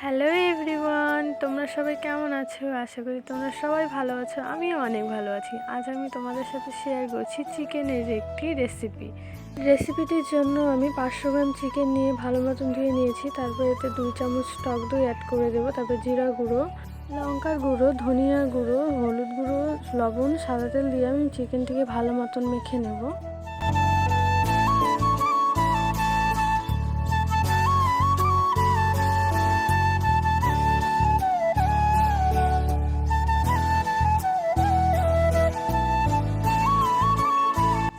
Hello everyone, তোমরা সবাই কেমন আছো? আশা করি তোমরা সবাই ভালো আছো। আমিও অনেক ভালো আছি। আজ আমি তোমাদের সাথে শেয়ার করছি চিকেনের একটি রেসিপিটির জন্য আমি 500 গ্রাম চিকেন নিয়ে ভালো মতন ধুয়ে নিয়েছি। তারপর এতে 2 চামচ টক দই অ্যাড করে দেবো। তারপর জিরা গুঁড়ো, লঙ্কার গুঁড়ো, ধনিয়ার গুঁড়ো, হলুদ গুঁড়ো, লবণ, সাদা তেল দিয়ে আমি চিকেনটিকে ভালো মতন মেখে নেব।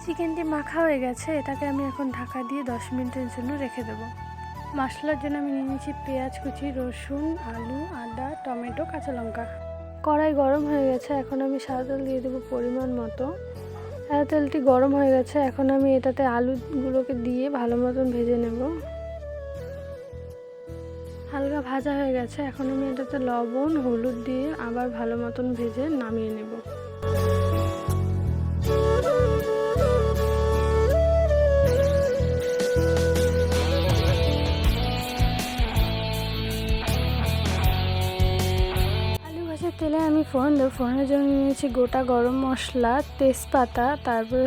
চিকেনটি মাখা হয়ে গেছে, এটাকে আমি এখন ঢাকা দিয়ে 10 মিনিটের জন্য রেখে দেবো। মশলার জন্য আমি নিয়ে নিয়েছি পেঁয়াজ কুচি, রসুন, আলু, আদা, টমেটো, কাঁচা লঙ্কা। কড়াই গরম হয়ে গেছে, এখন আমি সাদা তেল দিয়ে দেবো পরিমাণ মতো। সাদা তেলটি গরম হয়ে গেছে, এখন আমি এটাতে আলুগুলোকে দিয়ে ভালো মতন ভেজে নেব। হালকা ভাজা হয়ে গেছে, এখন আমি এটাতে লবণ, হলুদ দিয়ে আবার ভালো মতন ভেজে নামিয়ে নেব। তেলে আমি ফোড়ন দেবো। ফোড়নের জন্য নিয়েছি গোটা গরম মশলা, তেজপাতা, তারপরে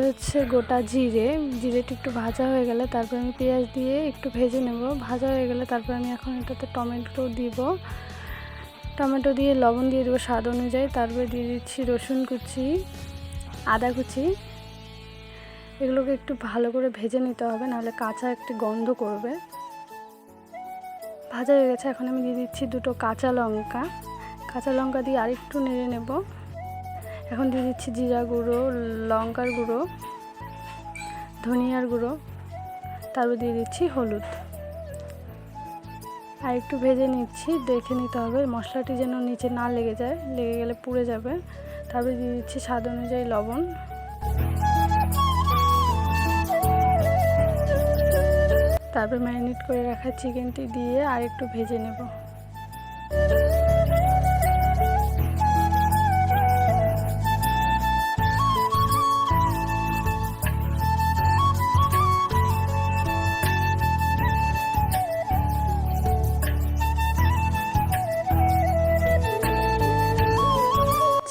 গোটা জিরেটি একটু ভাজা হয়ে গেলে তারপর আমি পেঁয়াজ দিয়ে একটু ভেজে নেব। ভাজা হয়ে গেলে তারপর আমি এখন এটাতে টমেটো দিয়ে লবণ দিয়ে দেবো স্বাদ অনুযায়ী। তারপরে দিয়ে দিচ্ছি রসুন কুচি, আদা কুচি। এগুলোকে একটু ভালো করে ভেজে নিতে হবে, নাহলে কাঁচা একটি গন্ধ করবে। ভাজা হয়ে গেছে, এখন আমি দিয়ে দিচ্ছি 2 কাঁচা লঙ্কা দিয়ে আরেকটু নেড়ে নেব। এখন দিয়ে দিচ্ছি জিরা গুঁড়ো, লঙ্কার গুঁড়ো, ধনিয়ার গুঁড়ো, তারপর দিয়ে দিচ্ছি হলুদ। আর একটু ভেজে নিচ্ছি, দেখে নিতে হবে মশলাটি যেন নিচে না লেগে যায়, লেগে গেলে পুড়ে যাবে। তারপরে দিয়ে দিচ্ছি স্বাদ অনুযায়ী লবণ। তারপর ম্যারিনেট করে রাখা চিকেনটি দিয়ে আর একটু ভেজে নেব।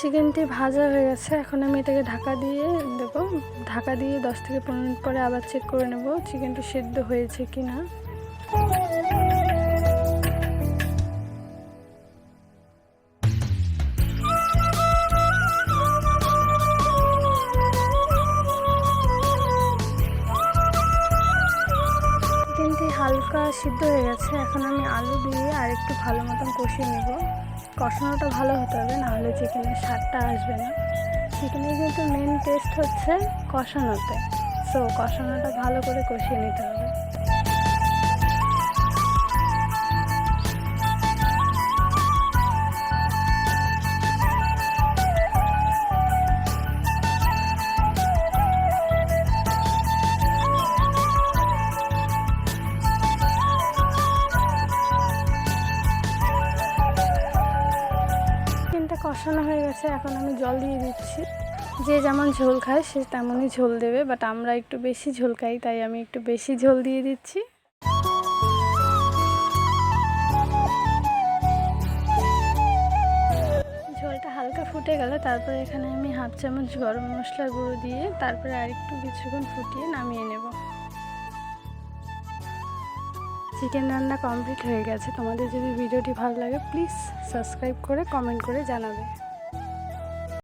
চিকেনটি ভাজা হয়ে গেছে, এখন আমি এটাকে ঢাকা দিয়ে দেবো। ঢাকা দিয়ে 10 থেকে 15 মিনিট পরে আবার চেক করে নেব চিকেনটি সেদ্ধ হয়েছে কি না। চিকেনটি হালকা সিদ্ধ হয়ে গেছে, এখন আমি আলু দিয়ে আর একটু ভালো মতন কষিয়ে নেব। কষানোটা ভালো হতে হবে, নাহলে চিকেনের স্বাদটা আসবে না। চিকেনের কিন্তু মেন টেস্ট হচ্ছে কষানোতে, সো কষানোটা ভালো করে কষিয়ে নিতে হবে। কষানো হয়ে গেছে, এখন আমি জল দিয়ে দিচ্ছি। যে যেমন ঝোল খায় সে তেমনই ঝোল দেবে, বাট আমরা একটু বেশি ঝোল খাই, তাই আমি একটু বেশি ঝোল দিয়ে দিচ্ছি। ঝোলটা হালকা ফুটে গেলে তারপরে এখানে আমি 1/2 চামচ গরম মশলার গুঁড়ো দিয়ে তারপরে আর একটু কিছুক্ষণ ফুটিয়ে নামিয়ে নেব। চিকেন রান্না কমপ্লিট হয়ে গেছে। তোমাদের যদি ভিডিওটি ভালো লাগে প্লিজ সাবস্ক্রাইব করে কমেন্ট করে জানাবে।